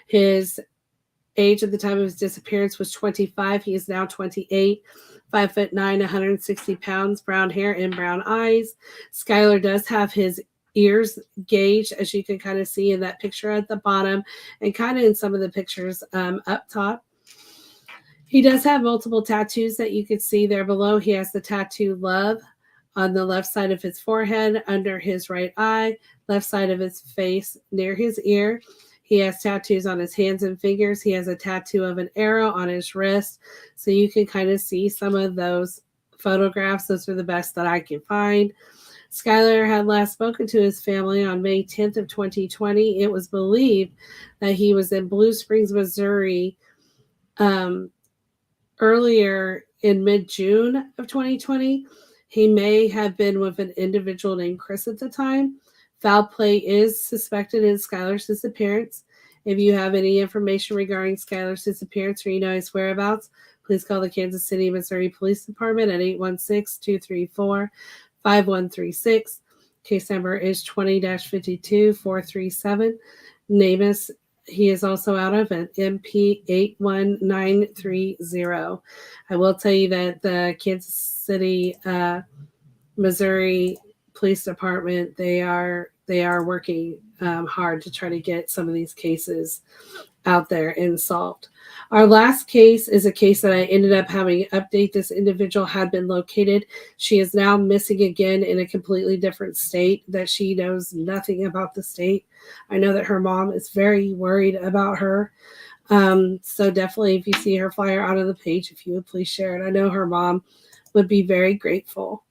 His age at the time of his disappearance was 25. He is now 28, 5'9", 160 pounds, brown hair and brown eyes. Skylar does have his ears gauged, as you can kind of see in that picture at the bottom and kind of in some of the pictures up top. He does have multiple tattoos that you could see there below. He has the tattoo love on the left side of his forehead, under his right eye, left side of his face, near his ear. He has tattoos on his hands and fingers. He has a tattoo of an arrow on his wrist. So you can kind of see some of those photographs. Those are the best that I can find. Skylar had last spoken to his family on May 10th of 2020. It was believed that he was in Blue Springs, Missouri, earlier in mid-June of 2020. He may have been with an individual named Chris at the time. Foul play is suspected in Skylar's disappearance. If you have any information regarding Skylar's disappearance or you know his whereabouts, please call the Kansas City, Missouri Police Department at 816-234-5136. Case number is 20-52437. NamUs, he is also out of at MP 81930. I will tell you that the Kansas City, Missouri Police Department, they are working hard to try to get some of these cases out there and solved. Our last case is a case that I ended up having to update. This individual had been located. She is now missing again in a completely different state that she knows nothing about the state. I know that her mom is very worried about her. So definitely if you see her flyer out on the page, if you would please share it. I know her mom would be very grateful.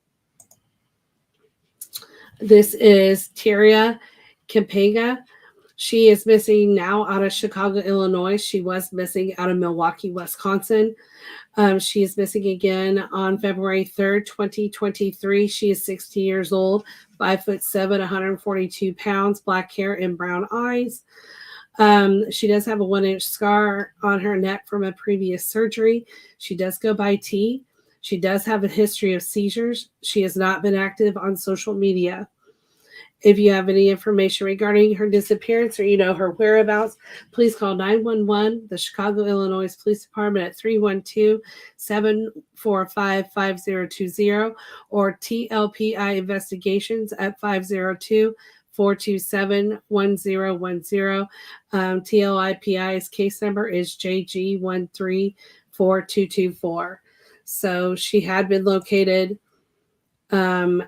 This is Tyria Campagna. She is missing now out of Chicago, Illinois. She was missing out of Milwaukee, Wisconsin. She is missing again on February 3rd, 2023. She is 16 years old, 5'7", 142 pounds, black hair and brown eyes. She does have a 1-inch scar on her neck from a previous surgery. She does go by T. She does have a history of seizures. She has not been active on social media. If you have any information regarding her disappearance or you know her whereabouts, please call 911, the Chicago, Illinois Police Department at 312-745-5020 or TLPI Investigations at 502-427-1010. TLIPI's case number is JG134224. So she had been located, and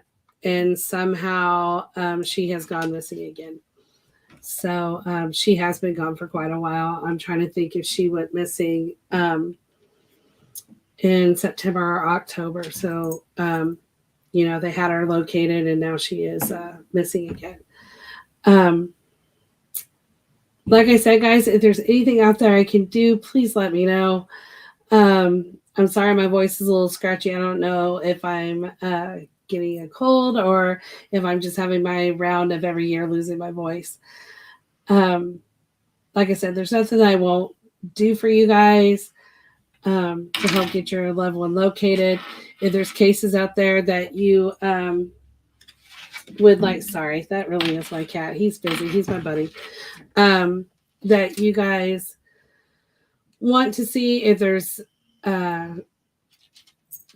somehow she has gone missing again. So she has been gone for quite a while. I'm trying to think if she went missing in September or October. So, they had her located and now she is missing again. Like I said, guys, if there's anything out there I can do, please let me know. I'm sorry, my voice is a little scratchy. I don't know if I'm getting a cold or if I'm just having my round of every year losing my voice. Like I said, there's nothing I won't do for you guys to help get your loved one located. If there's cases out there that you would like, sorry, that really is my cat. He's busy. He's my buddy. That you guys want to see, if there's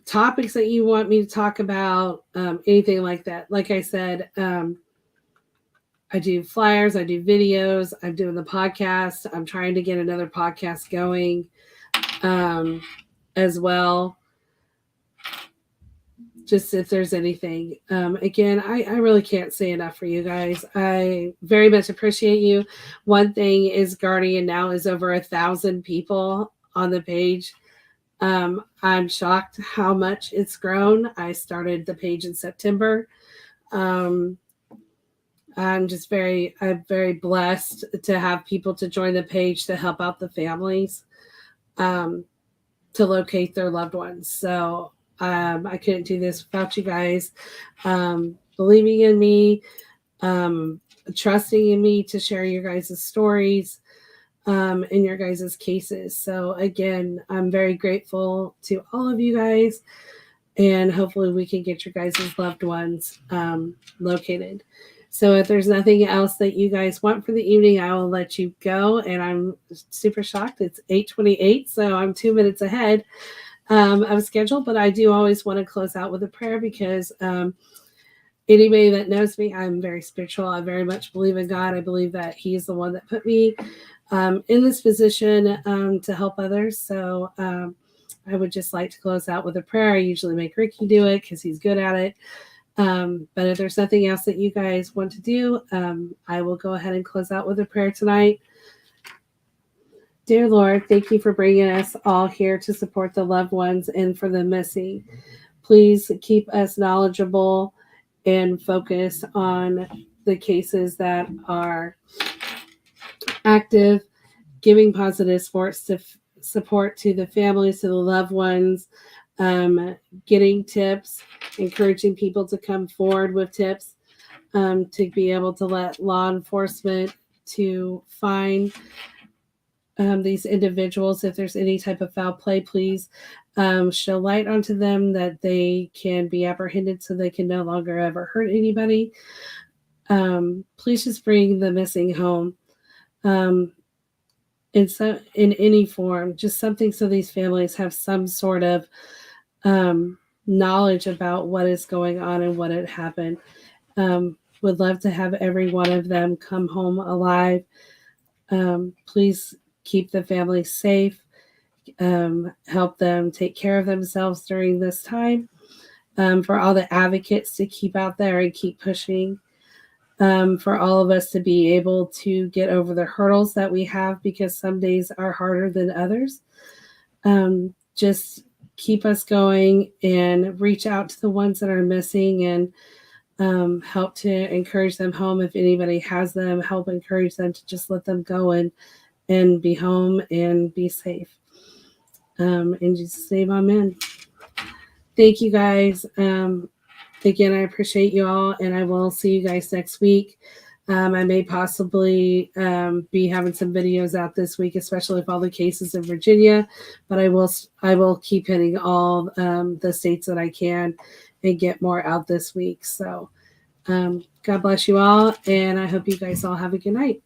topics that you want me to talk about, anything like that. Like I said, I do flyers, I do videos, I'm doing the podcast. I'm trying to get another podcast going as well. Just if there's anything. Again, I really can't say enough for you guys. I very much appreciate you. One thing is Guardian now is over 1,000 people on the page. I'm shocked how much it's grown. I started the page in September. I'm very blessed to have people to join the page to help out the families to locate their loved ones. So I couldn't do this without you guys believing in me, trusting in me to share your guys' stories in your guys' cases. So again, I'm very grateful to all of you guys, and hopefully we can get your guys' loved ones located. So if there's nothing else that you guys want for the evening, I will let you go. And I'm super shocked. It's 8:28, so I'm 2 minutes ahead of schedule, but I do always want to close out with a prayer because anybody that knows me, I'm very spiritual. I very much believe in God. I believe that He is the one that put me in this position to help others. So I would just like to close out with a prayer. I usually make Ricky do it because he's good at it. But if there's nothing else that you guys want to do, I will go ahead and close out with a prayer tonight. Dear Lord, thank you for bringing us all here to support the loved ones and for the missing. Please keep us knowledgeable and focus on the cases that are active, giving positive support to the families, to the loved ones, getting tips, encouraging people to come forward with tips, to be able to let law enforcement to find these individuals. If there's any type of foul play, please show light onto them that they can be apprehended so they can no longer ever hurt anybody. Please just bring the missing home. In any form, just something so these families have some sort of knowledge about what is going on and what had happened. Would love to have every one of them come home alive. Please keep the family safe. Help them take care of themselves during this time. For all the advocates to keep out there and keep pushing. For all of us to be able to get over the hurdles that we have, because some days are harder than others. Just keep us going and reach out to the ones that are missing, and help to encourage them home. If anybody has them, help encourage them to just let them go and be home and be safe. In Jesus' name, amen. Thank you guys. Again, I appreciate you all, and I will see you guys next week. I may possibly be having some videos out this week, especially with all the cases in Virginia, but I will keep hitting all the states that I can and get more out this week. So God bless you all, and I hope you guys all have a good night.